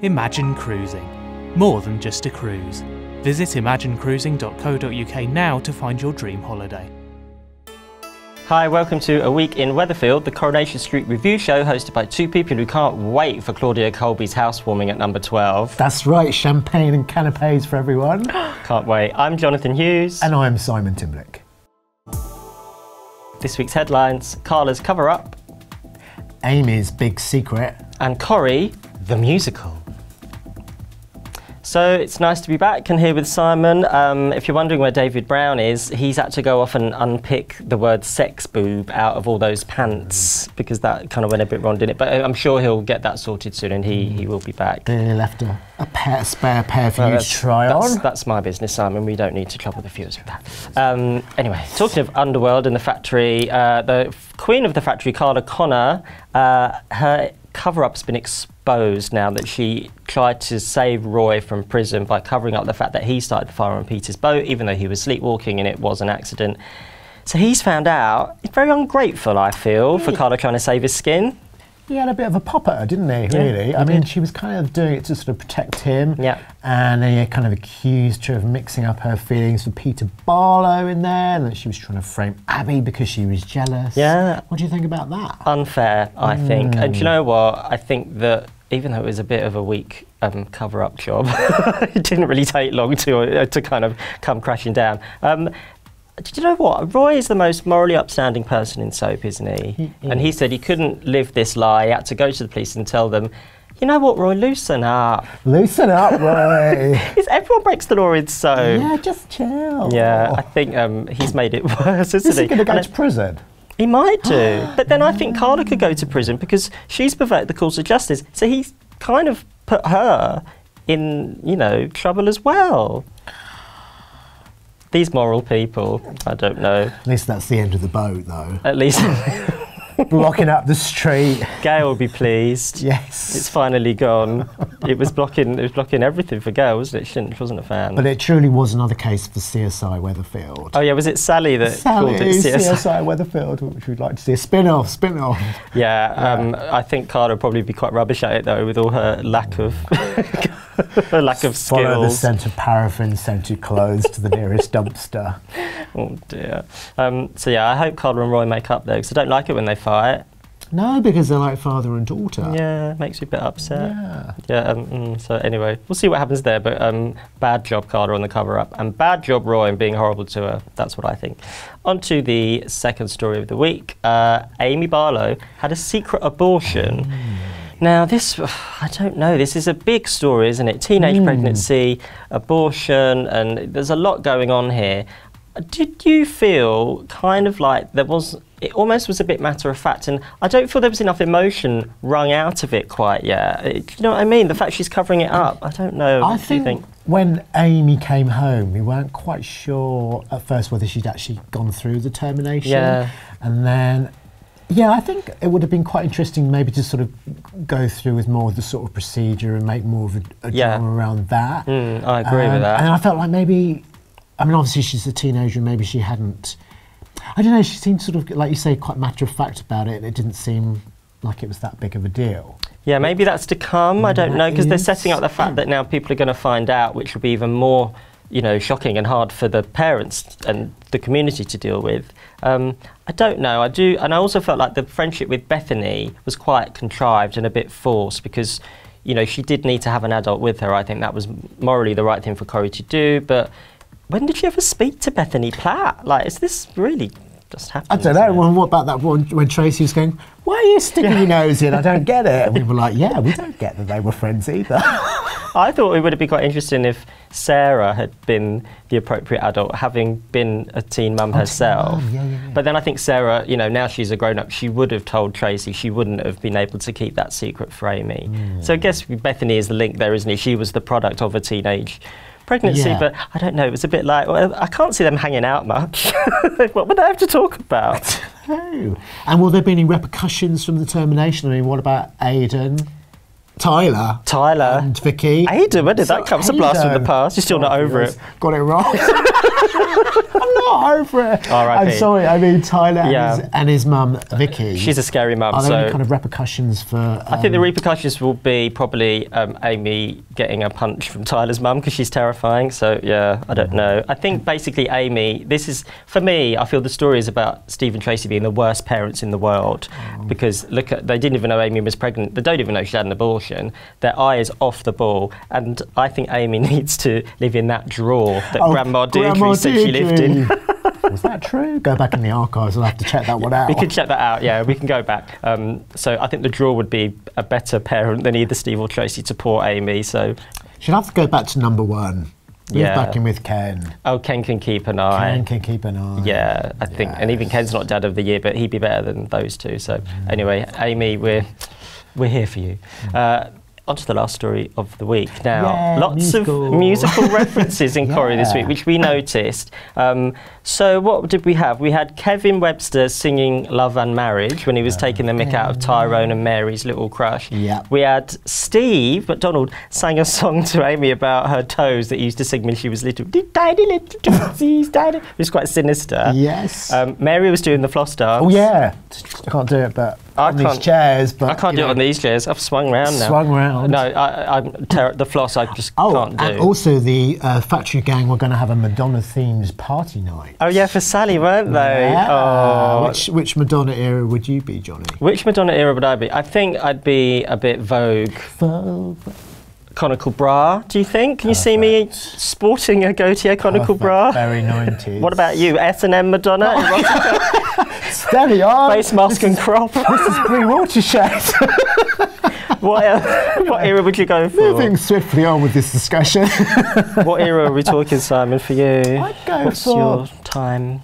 Imagine cruising. More than just a cruise. Visit imaginecruising.co.uk now to find your dream holiday. Hi, welcome to A Week in Weatherfield, the Coronation Street review show hosted by two people who can't wait for Claudia Colby's housewarming at number 12. That's right, champagne and canapes for everyone. Can't wait. I'm Johnathon Hughes. And I'm Simon Timblick. This week's headlines: Carla's cover-up, Amy's big secret, and Corrie, the musical. So it's nice to be back and here with Simon. If you're wondering where David Brown is, he's had to go off and unpick the word sex boob out of all those pants because that kind of went a bit wrong, didn't it? But I'm sure he'll get that sorted soon and he will be back. They left a spare pair for you to try on. That's my business, Simon. We don't need to trouble the viewers with that. Anyway, talking of underworld and the factory, the queen of the factory, Carla Connor, her cover-up's been exposed now that she tried to save Roy from prison by covering up the fact that he started the fire on Peter's boat, even though he was sleepwalking and it was an accident. So he's found out. It's very ungrateful, I feel, for Carla trying to save his skin. He had a bit of a pop at her, didn't he, really? Yeah, I mean, she was kind of doing it to sort of protect him. Yeah. And he kind of accused her of mixing up her feelings for Peter Barlow in there, and that she was trying to frame Abby because she was jealous. Yeah. What do you think about that? Unfair, I think. And do you know what? I think that even though it was a bit of a weak cover-up job, it didn't really take long to kind of come crashing down. Do you know what? Roy is the most morally upstanding person in soap, isn't he? And he said he couldn't live this lie. He had to go to the police and tell them, you know what, Roy, loosen up. Loosen up, Roy. Everyone breaks the law in soap. Yeah, just chill. Yeah, I think he's made it worse, isn't he? Is he going to go to prison? He might do. But then I think Carla could go to prison because she's perverted the course of justice. So he's kind of put her in, you know, trouble as well. These moral people, I don't know. At least that's the end of the boat, though. At least. Blocking up the street. Gail will be pleased. Yes. It's finally gone. It was blocking everything for Gail, wasn't it? She wasn't a fan. But it truly was another case for CSI Weatherfield. Oh yeah, was it Sally that called it CSI Weatherfield, which we'd like to see a spin-off. Yeah, I think Carla would probably be quite rubbish at it though, with all her lack of skills. Follow the scent of paraffin-scented clothes to the nearest dumpster. Oh dear. So yeah, I hope Carla and Roy make up though, because I don't like it when they fight. No, because they're like father and daughter. Yeah, makes me a bit upset. Yeah. Yeah. So anyway, we'll see what happens there. But bad job, Carla, on the cover-up, and bad job, Roy, in being horrible to her. That's what I think. On to the second story of the week. Amy Barlow had a secret abortion. Now this, I don't know, this is a big story, isn't it? Teenage pregnancy, abortion, and there's a lot going on here. Did you feel kind of like it almost was a bit matter of fact, and I don't feel there was enough emotion wrung out of it quite yet. Do you know what I mean? The fact she's covering it up, I don't know. I think when Amy came home, we weren't quite sure at first whether she'd actually gone through the termination. Yeah. And then, yeah, I think it would have been quite interesting maybe to sort of go through with more of the sort of procedure and make more of a drama around that. I agree with that. And I felt like maybe, I mean, obviously she's a teenager and maybe she hadn't, I don't know, she seemed sort of, like you say, quite matter of fact about it, and it didn't seem like it was that big of a deal. Yeah, maybe that's to come, I don't know, because they're setting up the fact that now people are going to find out, which will be even more, you know, shocking and hard for the parents and the community to deal with. I don't know, and I also felt like the friendship with Bethany was quite contrived and a bit forced because, you know, she did need to have an adult with her. I think that was morally the right thing for Corrie to do, but when did she ever speak to Bethany Platt? Like, is this really just happening? I don't know. Well, what about that one when Tracy was going, why are you sticking your nose in? I don't get it. And we were like, yeah, we don't get that they were friends either. I thought it would have been quite interesting if Sarah had been the appropriate adult, having been a teen mum herself. Yeah. But then I think Sarah, you know, now she's a grown-up, she would have told Tracy. She wouldn't have been able to keep that secret for Amy. So I guess Bethany is the link there, isn't he? She was the product of a teenage pregnancy, but I don't know, it was a bit like, well, I can't see them hanging out much. What would they have to talk about? I don't know. And will there be any repercussions from the termination? I mean, what about Aidan? Tyler. And Vicky. Ada, where did that come? It's a blast from the past. You're still not over it. Got it wrong. I'm not over it. R.I.P. I'm sorry, I mean Tyler and his mum, Vicky. She's a scary mum. Are there any kind of repercussions for... I think the repercussions will be probably Amy getting a punch from Tyler's mum because she's terrifying. So, yeah, I don't know. I think basically Amy, this is, for me, I feel the story is about Steve and Tracy being the worst parents in the world because, look, they didn't even know Amy was pregnant. They don't even know she had an abortion. Their eye is off the ball. And I think Amy needs to live in that drawer that Grandma Deirdre said she lived in. Was that true? Go back in the archives. I'll have to check that one out. We can check that out, yeah. We can go back. So I think the drawer would be a better parent than either Steve or Tracy to poor Amy. So she'll have to go back to number one. Move back in with Ken. Oh, Ken can keep an eye. Ken can keep an eye. Yeah, I think. And even Ken's not Dad of the Year, but he'd be better than those two. So anyway, Amy, we're here for you. On to the last story of the week. Now, lots of musical references in Corrie this week, which we noticed. So what did we have? We had Kevin Webster singing Love and Marriage when he was taking the mick out of Tyrone and Mary's little crush. We had Steve McDonald sang a song to Amy about her toes that he used to sing when she was little. Tiny little toesies, tiny. It was quite sinister. Yes. Mary was doing the floss dance. Oh, yeah. I can't do it, but on these chairs. But I can't do it on these chairs. I've swung round now. Swung round. No, the floss I just can't do. And also the Factory Gang were going to have a Madonna-themed party night. Oh yeah, for Sally, weren't they? Yeah. Oh. Which Madonna era would you be, Johnny? Which Madonna era would I be? I think I'd be a bit Vogue. Conical bra, do you think? Can you see me sporting a Gautier conical bra? Very 90s. What about you? S&M Madonna? Steady on. Face mask and crop. This is pre-Watershed. What era would you go for? Moving swiftly on with this discussion. What era are we talking, Simon, for you? I'd go What's for... your time?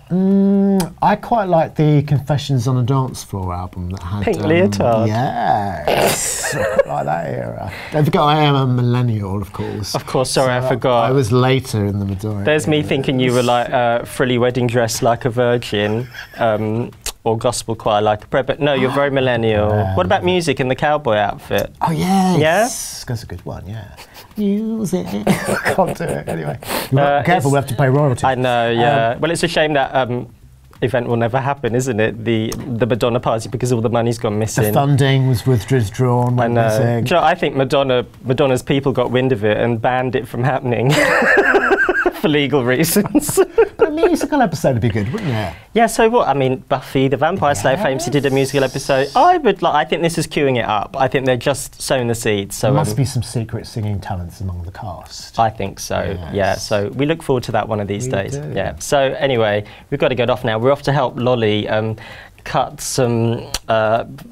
I quite like the Confessions on a Dance Floor album that had... Pink leotard. Yes. I quite like that era. Don't forget I am a millennial, of course. Of course, sorry, I forgot. I was later in the Madonna. There's me thinking you were like frilly wedding dress like a virgin. Or gospel choir like a prayer, but no, you're very millennial. What about music in the cowboy outfit? Oh yes, yeah, that's a good one. Yeah, music. Can't do it anyway. Careful, we have to pay royalty. I know. Yeah. Well, it's a shame that event will never happen, isn't it? The Madonna party, because all the money's gone missing. The funding was withdrawn. I know. Do you know, I think Madonna's people got wind of it and banned it from happening. For legal reasons. But a musical episode would be good, wouldn't it? Yeah, so what? I mean, Buffy the Vampire Slayer famously did a musical episode. I think this is queuing it up. I think they're just sowing the seeds. So there must be some secret singing talents among the cast. I think so, yeah. So we look forward to that one of these days. Do. Yeah. So anyway, we've got to get off now. We're off to help Lolly cut some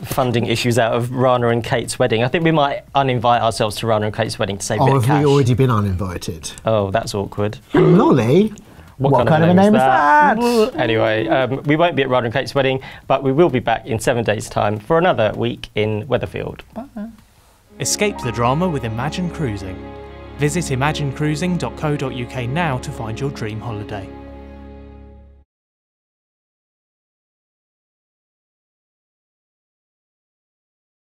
funding issues out of Rana and Kate's wedding. I think we might uninvite ourselves to Rana and Kate's wedding to save a bit of cash. Have we already been uninvited? Oh, that's awkward. Lolly? What kind of a name is that? Anyway, we won't be at Rana and Kate's wedding, but we will be back in 7 days' time for another week in Weatherfield. Bye. Escape the drama with Imagine Cruising. Visit imaginecruising.co.uk now to find your dream holiday.